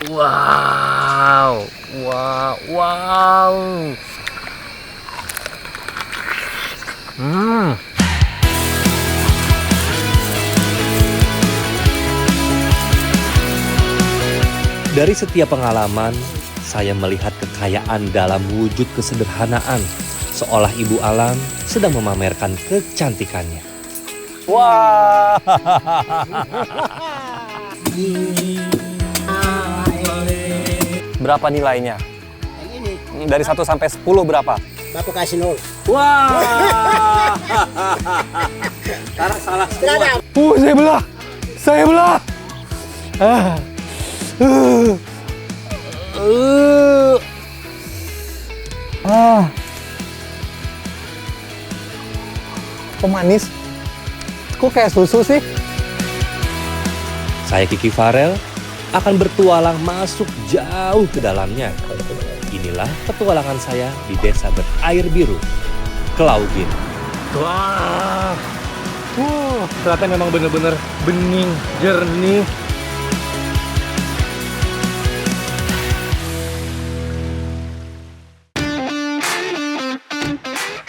Wow, wow, wow. Hmm. Dari setiap pengalaman, saya melihat kekayaan dalam wujud kesederhanaan, seolah ibu alam sedang memamerkan kecantikannya. Wah. Berapa nilainya? Yang ini, Dari 1 sampai 10 berapa? Bapak kasih 0. Wah. Sekarang salah semua. Ada. Saya belah. Saya belah. Kok manis? Kok kayak susu sih? Saya Kiki Farel akan bertualang masuk jauh ke dalamnya. Inilah petualangan saya di desa berair biru, Klaugin. Wah. Ternyata memang bener-bener bening, jernih.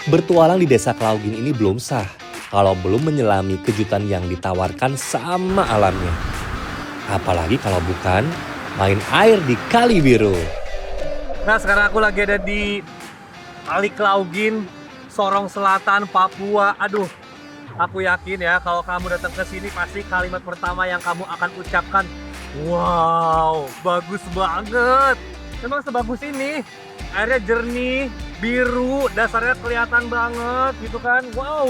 Bertualang di desa Klaugin ini belum sah kalau belum menyelami kejutan yang ditawarkan sama alamnya. Apalagi kalau bukan main air di Kali Biru. Nah, sekarang aku lagi ada di Kali Klaugin, Sorong Selatan, Papua. Aduh, aku yakin ya kalau kamu datang ke sini pasti kalimat pertama yang kamu akan ucapkan, wow, bagus banget. Memang sebagus ini. Airnya jernih, biru, dasarnya kelihatan banget gitu kan. Wow.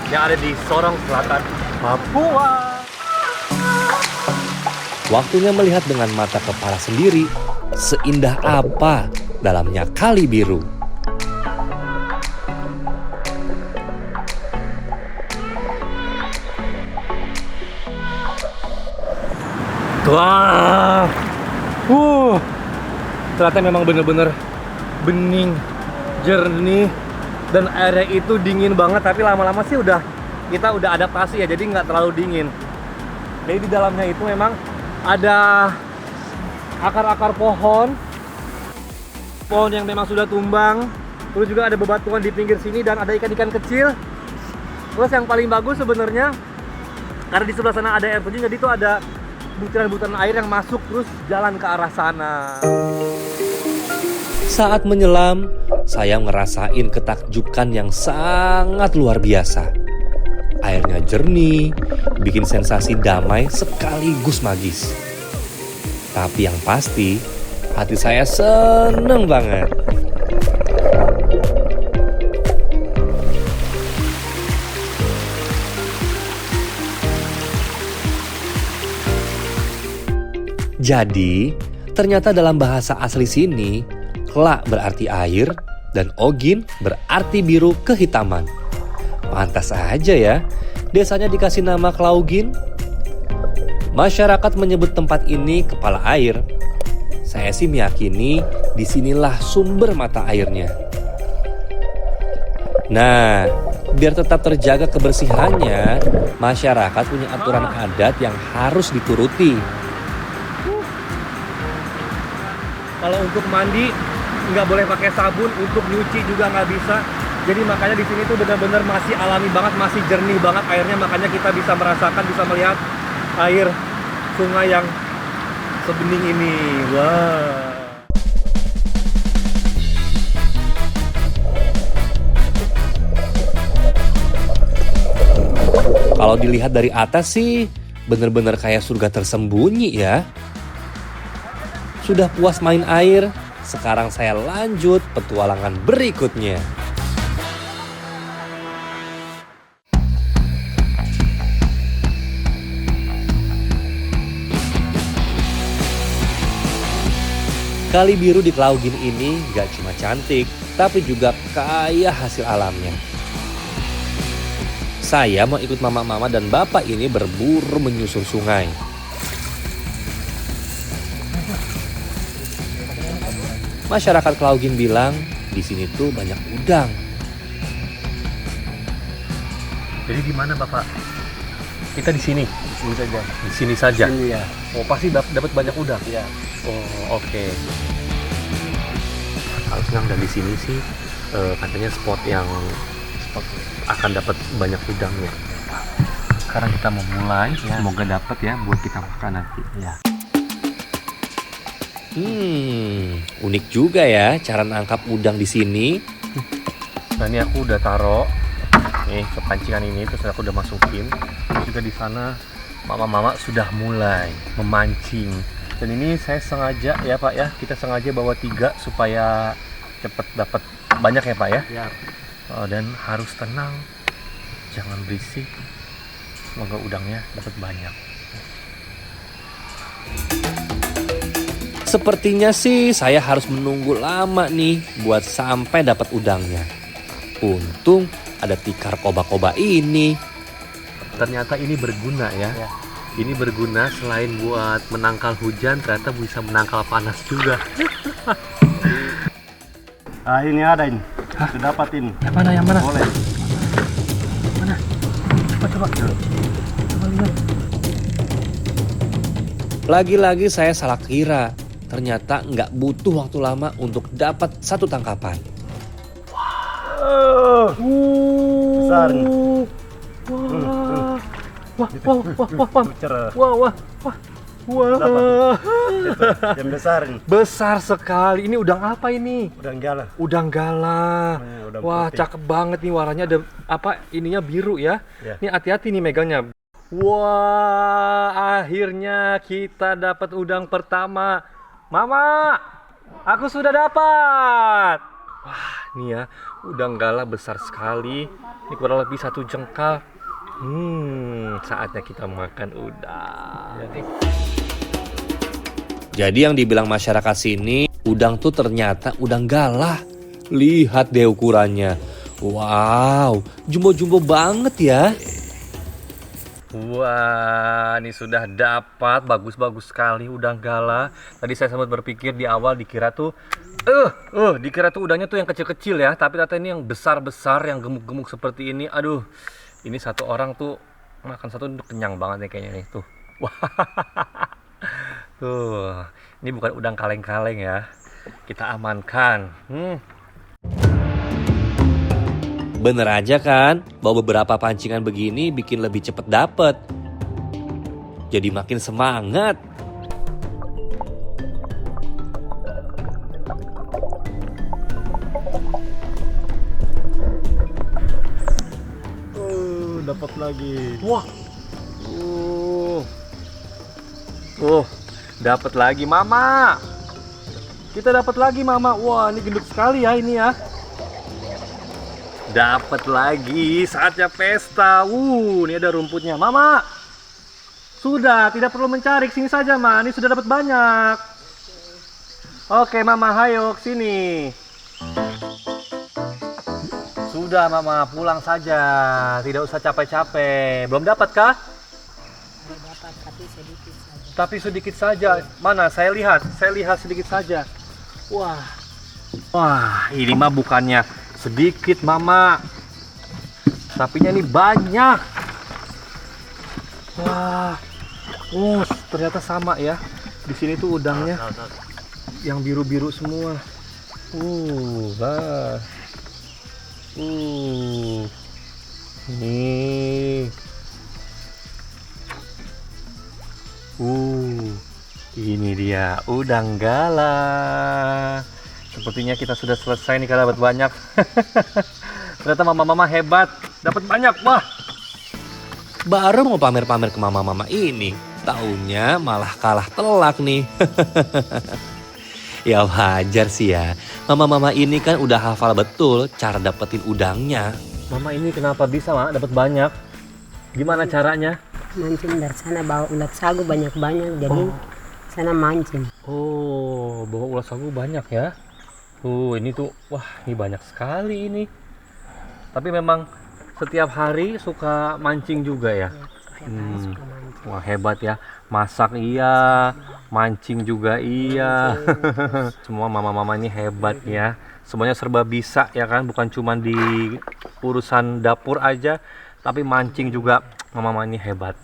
Yang ada di Sorong Selatan, Papua. Waktunya melihat dengan mata kepala sendiri, seindah apa dalamnya Kali Biru. Wah, ternyata memang bener-bener bening, jernih, dan airnya itu dingin banget. Tapi lama-lama sih kita udah adaptasi ya, jadi nggak terlalu dingin. Jadi di dalamnya itu memang ada akar-akar pohon yang memang sudah tumbang. Terus juga ada bebatuan di pinggir sini dan ada ikan-ikan kecil. Terus yang paling bagus sebenarnya karena di sebelah sana ada air terjun, jadi itu ada butiran-butiran air yang masuk terus jalan ke arah sana. Saat menyelam, saya ngerasain ketakjukan yang sangat luar biasa. Airnya jernih, bikin sensasi damai sekaligus magis. Tapi yang pasti, hati saya seneng banget. Jadi, ternyata dalam bahasa asli sini, Kla berarti air dan Ogin berarti biru kehitaman. Pantas aja ya, desanya dikasih nama Klaugin. Masyarakat menyebut tempat ini kepala air. Saya sih meyakini disinilah sumber mata airnya. Nah, biar tetap terjaga kebersihannya, masyarakat punya aturan adat yang harus dituruti. Kalau untuk mandi nggak boleh pakai sabun, untuk nyuci juga nggak bisa. Jadi makanya di sini tuh benar-benar masih alami banget, masih jernih banget airnya. Makanya kita bisa merasakan, bisa melihat air sungai yang sebening ini. Wah. Kalau dilihat dari atas sih, bener-bener kayak surga tersembunyi ya. Sudah puas main air, sekarang saya lanjut petualangan berikutnya. Kali Biru di Klaugin ini gak cuma cantik, tapi juga kaya hasil alamnya. Saya mau ikut mama-mama dan bapak ini berburu menyusur sungai. Masyarakat Klaugin bilang di sini tuh banyak udang. Jadi di mana Bapak? Kita di sini. sini saja. Di sini saja. Sini ya. Oh, pasti dapat banyak udang. Ya. Oh, oke. Kalau senang dari sini sih katanya spot yang akan dapat banyak udangnya. Sekarang kita mau mulai, semoga dapat ya buat kita makan nanti. Ya. Unik juga ya cara nangkap udang di sini. Nah, ini aku udah taruh nih kepancingan ini, terus aku udah masukin. Terus juga di sana mama-mama sudah mulai memancing. Dan ini saya sengaja ya Pak ya, kita sengaja bawa 3 supaya cepet dapat banyak ya Pak ya. Ya. Dan harus tenang, jangan berisik. Semoga udangnya dapat banyak. Sepertinya sih saya harus menunggu lama nih buat sampai dapat udangnya. Untung ada tikar koba-koba ini. Ternyata ini berguna ya. Ya. Ini berguna selain buat menangkal hujan, ternyata bisa menangkal panas juga. Ah, ini ada ini. Sudah dapat ini. Yang mana? Yang mana? Boleh. Mana? Coba. Coba lihat. Lagi-lagi saya salah kira. Ternyata nggak butuh waktu lama untuk dapat satu tangkapan. Besar nih. Wah. Yang besar ini. Besar sekali. Ini udang apa ini? Udang gala. Udang gala. Udang Wah, putih. cakep banget nih warnanya. Ada apa? Ininya biru ya. Ya. Ini hati-hati nih megangnya. Wah, akhirnya kita dapat udang pertama. Mama, aku sudah dapat. Wah, nih ya, udang gala besar sekali. Ini kurang lebih 1 jengkal. Saatnya kita makan udang. Jadi yang dibilang masyarakat sini, udang tuh ternyata udang galah. Lihat deh ukurannya. Wow, jumbo-jumbo banget ya. Wah, ini sudah dapat, bagus-bagus sekali udang gala. Tadi saya sempat berpikir di awal dikira tuh dikira tuh udangnya tuh yang kecil-kecil ya, tapi ternyata ini yang besar-besar, yang gemuk-gemuk seperti ini. Aduh, ini satu orang tuh makan satu kenyang banget nih kayaknya nih tuh. Wah. Tuh, ini bukan udang kaleng-kaleng ya. Kita amankan. Bener aja kan, bawa beberapa pancingan begini bikin lebih cepet dapet. Jadi makin semangat. Dapat lagi. Wah. Dapat lagi Mama. Kita dapat lagi Mama. Wah, ini gendut sekali ya ini ya. Dapat lagi, saatnya pesta. Ini ada rumputnya. Mama, sudah, tidak perlu mencari, sini saja, Ma. Ini sudah dapat banyak. Oke, Mama, hayo ke sini. Sudah, Mama, pulang saja. Tidak usah capek-capek. Belum dapat kah? Belum dapat, tapi sedikit saja. Tapi sedikit saja. Mana? Saya lihat sedikit saja. Wah, ini mah bukannya sedikit Mama, tapinya ini banyak. Wah, ternyata sama ya. Di sini tuh udangnya yang biru-biru semua. Ini dia udang gala. Sepertinya kita sudah selesai nih, kita dapat banyak. Ternyata mama-mama hebat, dapat banyak. Wah, Baru mau pamer-pamer ke mama-mama ini, taunya malah kalah telak nih. Ya wajar sih ya, mama-mama ini kan udah hafal betul cara dapetin udangnya. mama ini kenapa bisa dapat banyak? Gimana caranya? Mancing dari sana bawa ulat sagu banyak-banyak, jadi sana mancing. Bawa ulat sagu banyak ya. Ini tuh, wah ini banyak sekali ini. Tapi memang setiap hari suka mancing juga ya. Suka mancing. Wah hebat ya, masak iya, mancing juga iya. Semua mama-mama ini hebat ya. Semuanya serba bisa ya kan, bukan cuma di urusan dapur aja, tapi mancing juga mama ini hebat.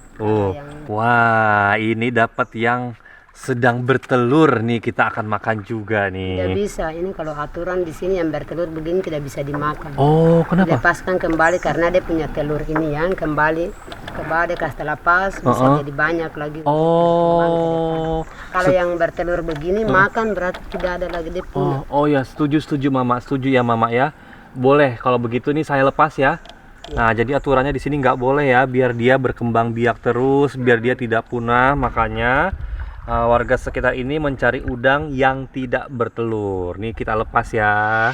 Wah, ini dapat yang sedang bertelur nih, kita akan makan juga nih. Tidak bisa, ini kalau aturan di sini yang bertelur begini tidak bisa dimakan. Oh, kenapa? Lepaskan kembali karena dia punya telur ini yang kembali ke bawah, dia kasih lepas bisa jadi banyak lagi. Oh, Kalau yang bertelur begini makan berarti tidak ada lagi dia punya. oh ya, setuju mama, setuju ya mama ya. Boleh kalau begitu nih saya lepas ya. Nah, jadi aturannya di sini nggak boleh ya, biar dia berkembang biak terus, biar dia tidak punah. Makanya warga sekitar ini mencari udang yang tidak bertelur. Nih kita lepas ya.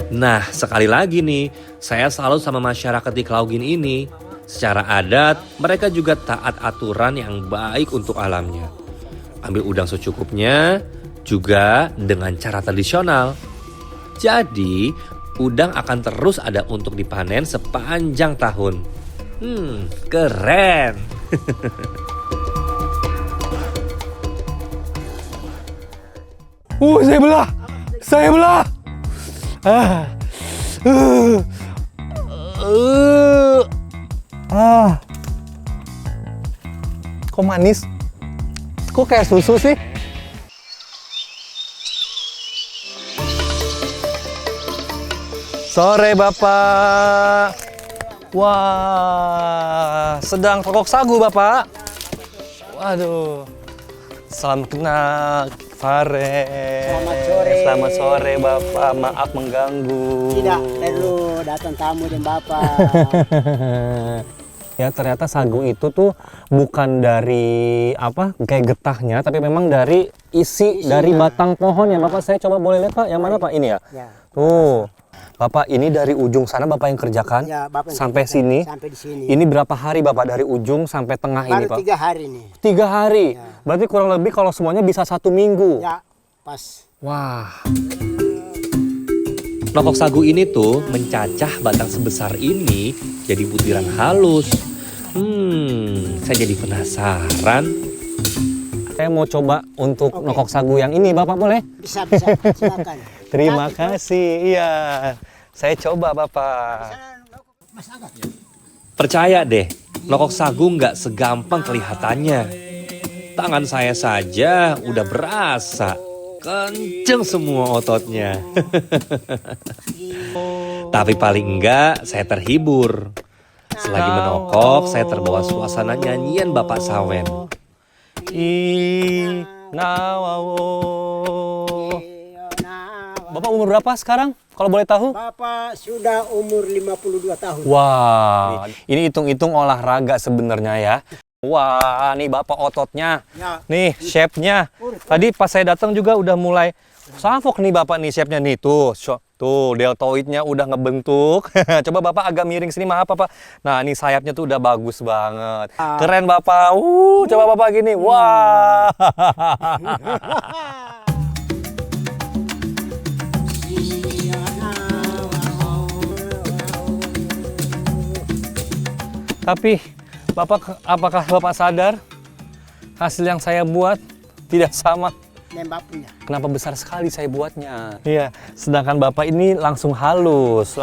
Nah, sekali lagi nih, saya selalu sama masyarakat di Klaugin ini. Secara adat, mereka juga taat aturan yang baik untuk alamnya. Ambil udang secukupnya, juga dengan cara tradisional. Jadi, udang akan terus ada untuk dipanen sepanjang tahun. Keren! Saya belah! Saya belah! Kok manis? Kok kayak susu sih? Sore Bapak. Wah, sedang tokok sagu Bapak. Waduh. Salam kenal, Fare. Selamat sore. Selamat sore Bapak, maaf mengganggu. Tidak perlu datang tamu dan Bapak. Ya ternyata sagu itu tuh bukan dari apa kayak getahnya, tapi memang dari isi dari batang pohon ya Bapak. Saya coba boleh lihat Pak, yang mana Pak ini ya? Ya. Tuh, Bapak ini dari ujung sana Bapak yang kerjakan Ya, Bapak yang sampai kerjakan. sini. Sampai di sini. Ini berapa hari Bapak dari ujung sampai tengah ini Baru Pak? 3 hari nih. 3 hari. Ya. Berarti kurang lebih kalau semuanya bisa 1 minggu. Ya, pas. Wah. Nokok sagu ini tuh mencacah batang sebesar ini jadi butiran halus. Saya jadi penasaran. Saya mau coba untuk nokok sagu yang ini Bapak boleh? Bisa, silakan. Terima kasih. Iya. Saya coba Bapak. Mas Aga. Percaya deh, nokok sagu nggak segampang kelihatannya. Tangan saya saja udah berasa. Kenceng semua ototnya. Tapi paling enggak saya terhibur. Selagi menokok, saya terbawa suasana nyanyian Bapak Sawen. Bapak umur berapa sekarang? Kalau boleh tahu? Bapak sudah umur 52 tahun. Wah, ini hitung-hitung olahraga sebenarnya ya. Wah, nih Bapak ototnya. Ya. Nih, shape-nya. Tadi pas saya datang juga udah mulai savok nih Bapak nih shape-nya nih. Tuh, deltoidnya udah ngebentuk. Coba Bapak agak miring sini, maaf Bapak. Nah, ini sayapnya tuh udah bagus banget. Keren Bapak. Coba Bapak gini. Wah. Tapi Bapak, apakah Bapak sadar hasil yang saya buat tidak sama? Nembaknya. Kenapa besar sekali saya buatnya? Iya, sedangkan Bapak ini langsung halus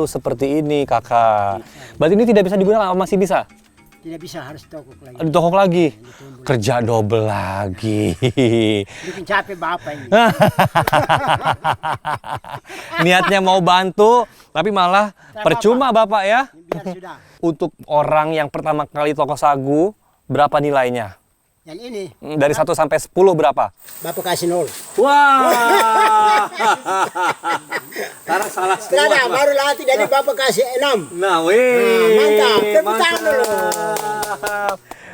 seperti ini Kakak. Berarti ini tidak bisa digunakan, masih bisa? Tidak bisa, harus tokok lagi. Ditokok lagi? Kerja double lagi. Bikin capek Bapak ini. Niatnya mau bantu, tapi malah percuma Bapak ya. Biar sudah. Untuk orang yang pertama kali toko sagu, berapa nilainya? Yang ini, Dari 1 sampai 10 berapa? Bapak kasih 0. Wah! Sekarang salah Tidak ada, baru latih dari Bapak kasih 6. Nah, wih. Mantap. Tepuk tangan dulu.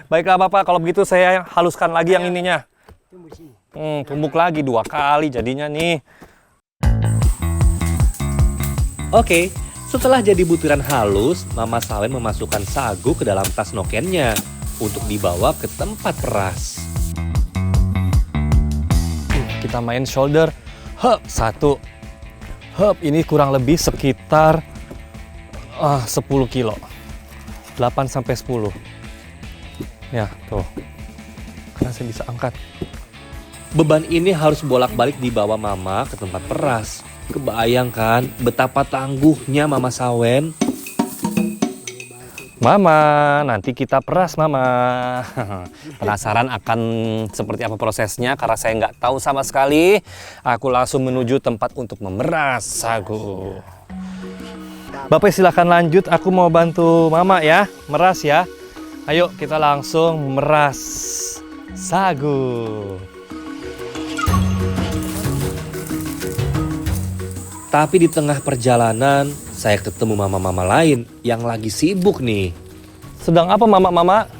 Baiklah Bapak, kalau begitu saya haluskan lagi yang ininya. Tunggu sini. Tumbuk lagi 2 kali jadinya nih. Oke, setelah jadi butiran halus, Mama Sawen memasukkan sagu ke dalam tas nokennya untuk dibawa ke tempat peras. Kita main shoulder. Hup, 1. Hup, ini kurang lebih sekitar 10 kilo. 8 sampai 10. Ya, tuh. Karena saya bisa angkat. Beban ini harus bolak-balik dibawa Mama ke tempat peras. Kebayang kan betapa tangguhnya Mama Sawen? Mama, nanti kita peras Mama. Penasaran akan seperti apa prosesnya karena saya nggak tahu sama sekali. Aku langsung menuju tempat untuk memeras sagu. Bapak silakan lanjut, aku mau bantu Mama ya, meras ya. Ayo kita langsung meras sagu. Tapi di tengah perjalanan, saya ketemu mama-mama lain yang lagi sibuk nih. Sedang apa Mama?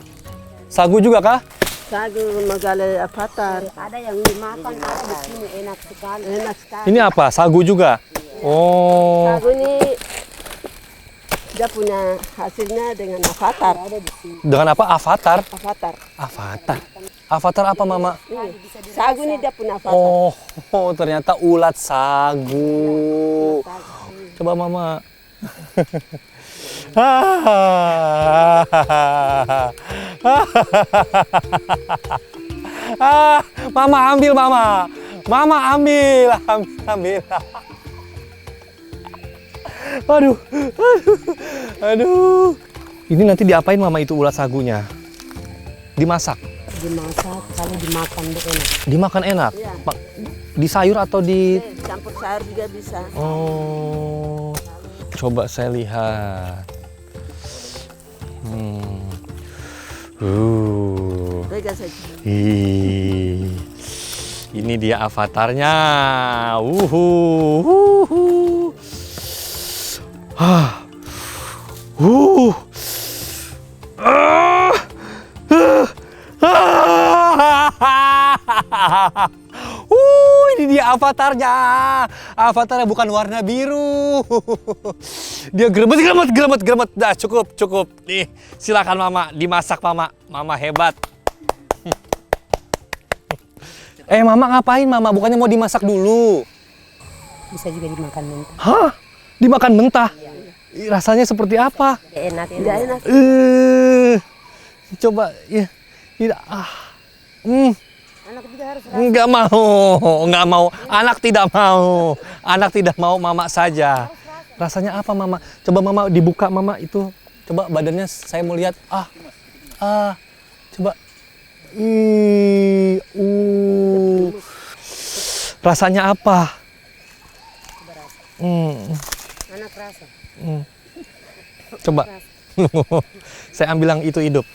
Sagu juga kah? Sagu magala avatar. Ada yang dimakan, ada di sini enak sekali. Enak sekali. Ini apa? Sagu juga? Oh. Sagu ini dia punya hasilnya dengan avatar. Ada di sini. Dengan apa? Avatar? Avatar. Avatar? Avatar apa Mama? Sagu ini dia punya avatar. Oh, ternyata ulat sagu. Coba Mama. Mama ambil Mama. Mama ambil. Aduh. Ini nanti diapain Mama itu ulat sagunya? Dimasak. Dimasak, kalau dimakan dia enak. Dimakan enak. Iya. Di sayur atau di Campur sayur juga bisa. Oh, coba saya lihat. Tega saja. Ini dia avatarnya. Ini dia avatarnya. Avatarnya bukan warna biru. Dia gremet. Dah cukup. Nih, silakan Mama, dimasak Mama. Mama hebat. Mama ngapain Mama? Bukannya mau dimasak dulu? Bisa juga dimakan mentah. Hah? Dimakan mentah? Rasanya seperti apa? Enak. Tidak enak. Coba ya. Tidak. Anak juga harus Enggak mau. Anak tidak mau Mama saja. Rasanya apa Mama? Coba Mama dibuka Mama itu. Coba badannya saya mau lihat. Coba. Rasanya apa? anak rasa. Coba. Saya ambil yang itu hidup.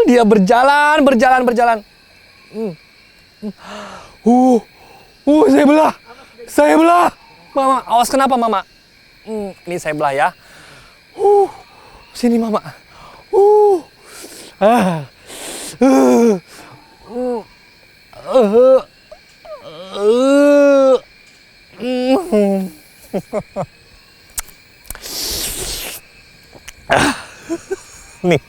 Dia berjalan. Saya belah. Mama, awas kenapa Mama? Ini saya belah ya. Sini Mama. Nih.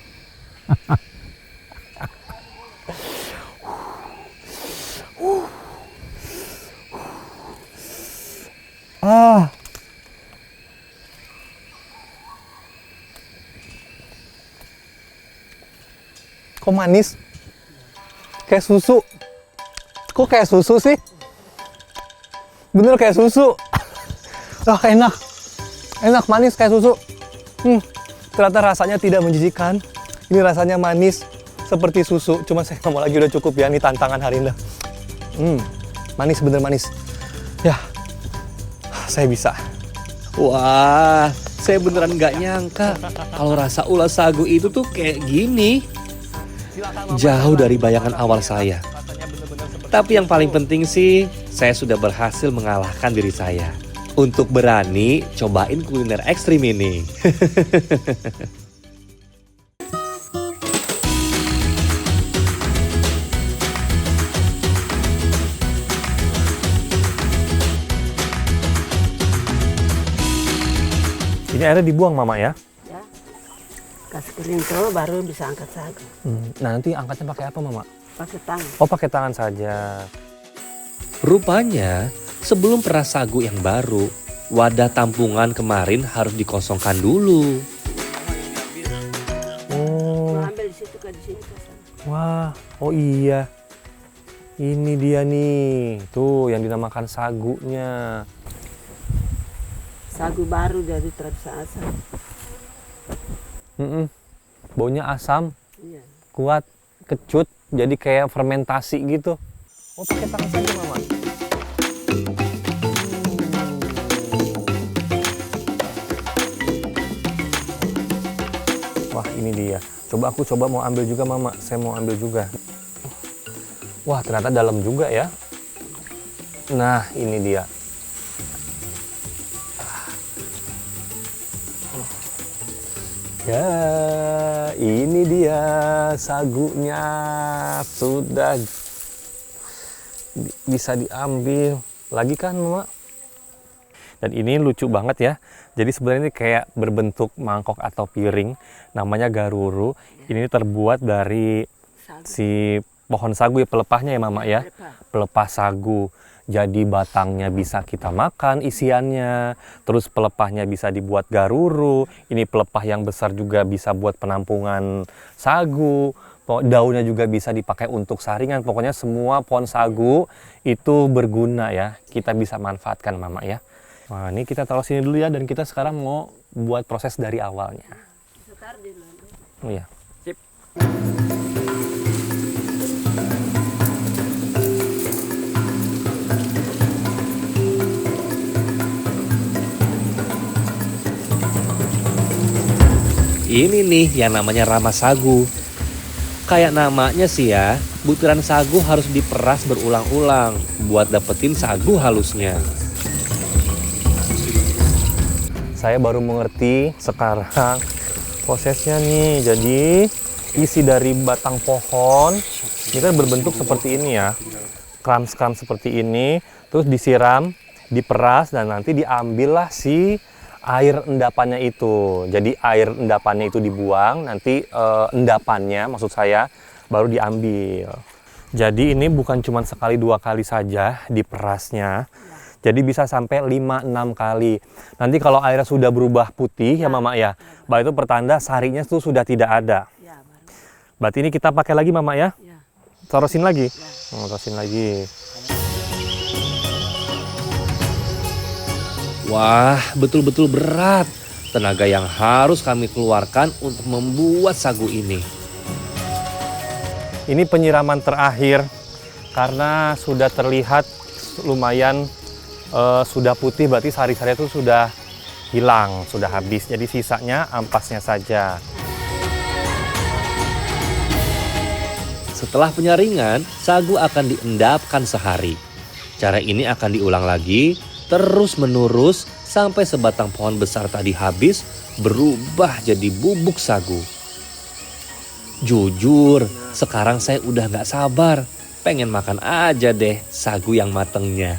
Kok manis? Kayak susu. Kok kayak susu sih? Bener kayak susu. Enak. Enak, manis kayak susu. Ternyata rasanya tidak menjijikan. Ini rasanya manis seperti susu. Cuma saya nggak mau lagi, udah cukup ya. Ini tantangan hari ini. Manis, bener manis. Ya, saya bisa. Wah, saya beneran nggak nyangka kalau rasa ulat sagu itu tuh kayak gini. Jauh dari bayangan awal saya. Tapi yang paling penting sih, saya sudah berhasil mengalahkan diri saya untuk berani cobain kuliner ekstrim ini. Ini airnya dibuang Mama ya? Ya. Kasih kering tuh baru bisa angkat sagu. Nah, nanti angkatnya pakai apa Mama? Pakai tangan. Oh, pakai tangan saja. Rupanya, sebelum peras sagu yang baru, wadah tampungan kemarin harus dikosongkan dulu. Oh, Ambil di situ ke di sini. wah, oh iya. Ini dia nih, tuh yang dinamakan sagunya. Sagu baru dari tradisi asam. Baunya asam, Iya. kuat, kecut, jadi kayak fermentasi gitu. Oh, pakai tangan saja, Mama. Wah, ini dia. Coba mau ambil juga, Mama. Saya mau ambil juga. Wah, ternyata dalam juga ya. Nah, ini dia. Ya, ini dia sagunya. Sudah bisa diambil. Lagi kan, Mama? Dan ini lucu banget ya. Jadi sebenarnya ini kayak berbentuk mangkok atau piring. Namanya garuru. Ini terbuat dari si pohon sagu ya, pelepahnya ya Mama ya. Pelepah sagu. Jadi batangnya bisa kita makan isiannya. Terus pelepahnya bisa dibuat garuru. Ini pelepah yang besar juga bisa buat penampungan sagu. Daunnya juga bisa dipakai untuk saringan. Pokoknya semua pohon sagu itu berguna ya. Kita bisa manfaatkan Mama ya. Nah, ini kita taruh sini dulu ya, dan kita sekarang mau buat proses dari awalnya. Oh iya. Sip. Ini nih yang namanya ramas sagu. Kayak namanya sih ya, butiran sagu harus diperas berulang-ulang buat dapetin sagu halusnya. Saya baru mengerti sekarang prosesnya nih. Jadi isi dari batang pohon ini kan berbentuk seperti ini ya, kram-kram seperti ini, terus disiram, diperas, dan nanti diambillah si air endapannya itu. Jadi air endapannya itu dibuang, nanti endapannya maksud saya baru diambil. Jadi ini bukan cuma sekali dua kali saja diperasnya. Jadi bisa sampai 5-6 kali. Nanti kalau airnya sudah berubah putih ya Mama ya, baru itu pertanda sarinya itu sudah tidak ada. Berarti ini kita pakai lagi Mama ya? Tarusin lagi? Tarusin lagi. Wah, betul-betul berat tenaga yang harus kami keluarkan untuk membuat sagu ini. Ini penyiraman terakhir karena sudah terlihat lumayan sudah putih, berarti sari-sari itu sudah hilang, sudah habis. Jadi sisanya ampasnya saja. Setelah penyaringan, sagu akan diendapkan sehari. Cara ini akan diulang lagi, terus-menerus sampai sebatang pohon besar tadi habis berubah jadi bubuk sagu. Jujur, sekarang saya udah gak sabar. Pengen makan aja deh sagu yang matengnya.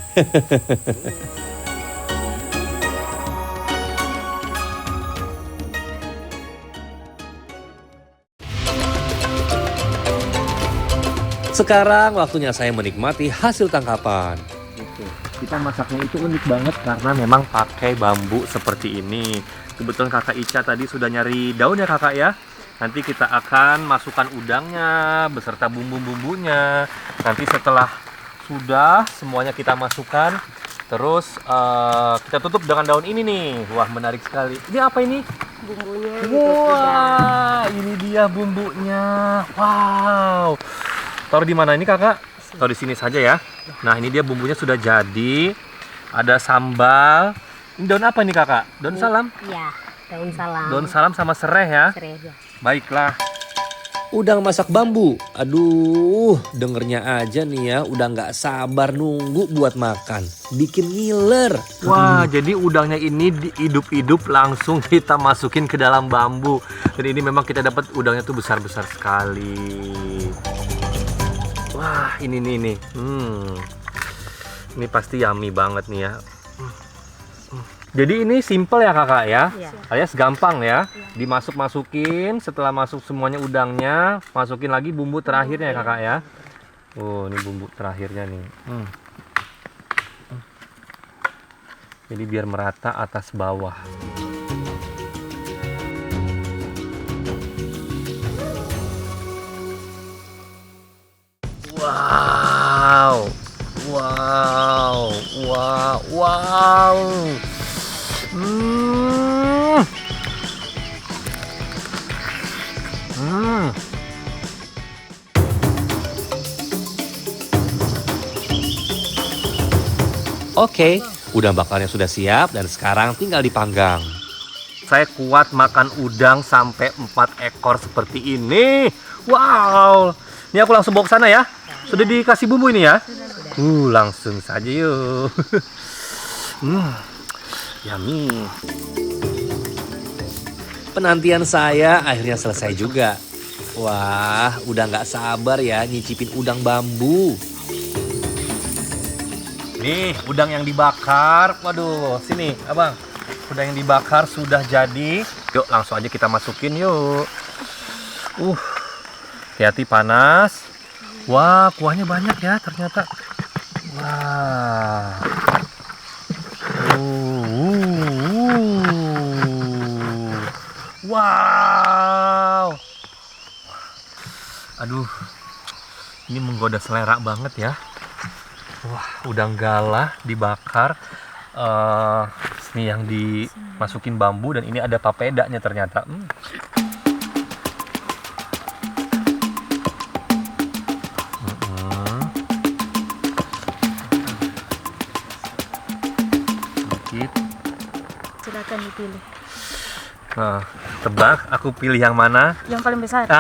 Sekarang waktunya saya menikmati hasil tangkapan. Kita masaknya itu unik banget karena memang pakai bambu seperti ini. Kebetulan Kakak Ica tadi sudah nyari daun ya Kakak ya. Nanti kita akan masukkan udangnya beserta bumbu-bumbunya. Nanti setelah sudah semuanya kita masukkan, terus kita tutup dengan daun ini nih. Wah, menarik sekali. Ini apa ini? Bumbunya. Wah, ini dia bumbunya. Wow. Taruh di mana ini Kakak? Taruh di sini saja ya. Nah, ini dia bumbunya sudah jadi. Ada sambal. Ini daun apa nih Kakak? Daun salam? Iya, daun salam. Daun salam sama serai ya. Serai ya. Baiklah. Udang masak bambu. Aduh, dengernya aja nih ya, udah nggak sabar nunggu buat makan. Bikin ngiler. Wah, jadi udangnya ini hidup-hidup langsung kita masukin ke dalam bambu. Dan ini memang kita dapat udangnya tuh besar-besar sekali. Wah, ini nih. Ini pasti yummy banget nih ya. Jadi ini simple ya Kakak ya? Iya. Alias gampang ya? Dimasuk-masukin, setelah masuk semuanya udangnya, masukin lagi bumbu terakhirnya ya Kakak ya? Oh, ini bumbu terakhirnya nih. Jadi biar merata atas bawah. Wow. Wow. Wow. Wow. Oke, udang bakarnya sudah siap dan sekarang tinggal dipanggang. Saya kuat makan udang sampai 4 ekor seperti ini. Wow. Ini aku langsung bawa ke sana ya. Sudah dikasih bumbu ini ya? Langsung saja yuk. Yummy. Penantian saya akhirnya selesai juga. Wah, udah nggak sabar ya nyicipin udang bambu. Nih, udang yang dibakar. Waduh, sini, Abang. Udang yang dibakar sudah jadi. Yuk, langsung aja kita masukin yuk. Hati-hati panas. Wah, kuahnya banyak ya ternyata. Wah. Wow. Aduh. Ini menggoda selera banget ya. Wah, udang galah dibakar. Ini yang dimasukin bambu dan ini ada papedanya ternyata. Sedikit. Silakan dipilih. Nah, tebak aku pilih yang mana? Yang paling besar.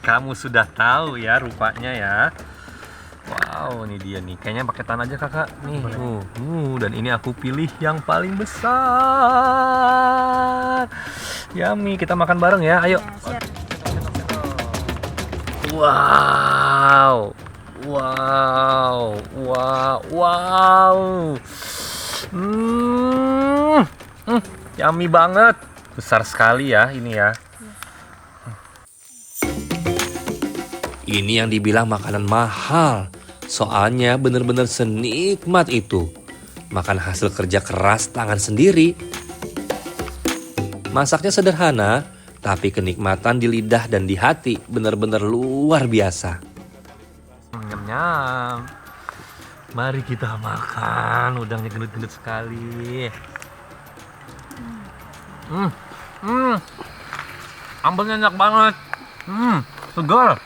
Kamu sudah tahu ya rupanya ya. Wow, ini dia nih. Kayaknya pakai tangan aja kakak. Nih, dan ini aku pilih yang paling besar. Yummy, kita makan bareng ya. Ayo. Siap. Wow, wow, wow, wow. Yummy banget. Besar sekali ya ini ya. Ini yang dibilang makanan mahal. Soalnya bener-bener senikmat itu. Makan hasil kerja keras tangan sendiri. Masaknya sederhana, tapi kenikmatan di lidah dan di hati bener-bener luar biasa. Nyam-nyam. Mari kita makan. Udangnya gendut-gendut sekali. Ambalnya enak banget. Segar.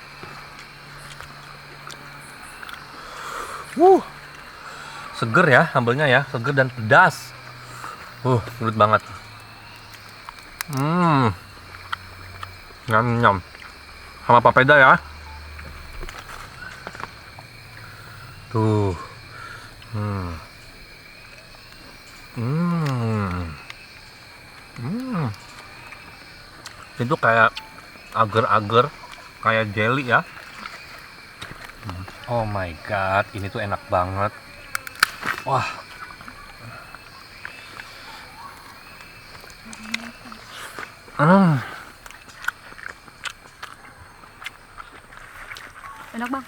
Seger ya ambalnya ya, seger dan pedas. Gendut banget. Nyam-nyam. Sama papeda ya. Tuh. Itu kayak agar-agar, kayak jelly ya. Oh my god, ini tuh enak banget. Wah. Enak bang.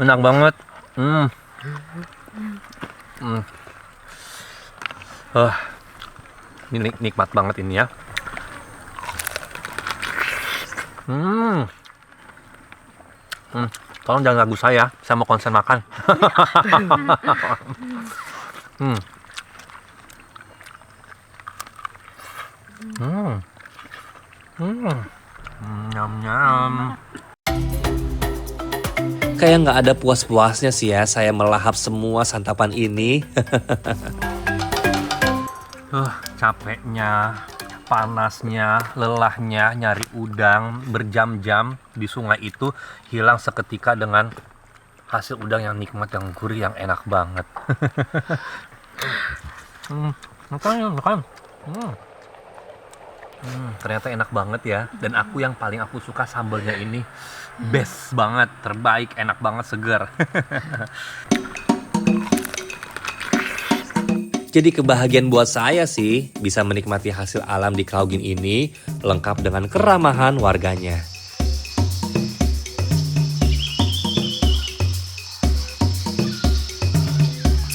Enak banget. Ini nikmat banget ini ya. Tolong jangan ganggu saya mau konsen makan. Nyam-nyam. Kayak nggak ada puas-puasnya sih ya saya melahap semua santapan ini. Capeknya, panasnya, lelahnya nyari udang berjam-jam di sungai itu hilang seketika dengan hasil udang yang nikmat, yang gurih, yang enak banget. Makan. Ternyata enak banget ya. Dan yang paling aku suka sambalnya ini. Best banget, terbaik, enak banget, segar. Jadi kebahagiaan buat saya sih bisa menikmati hasil alam di Kaugin ini lengkap dengan keramahan warganya.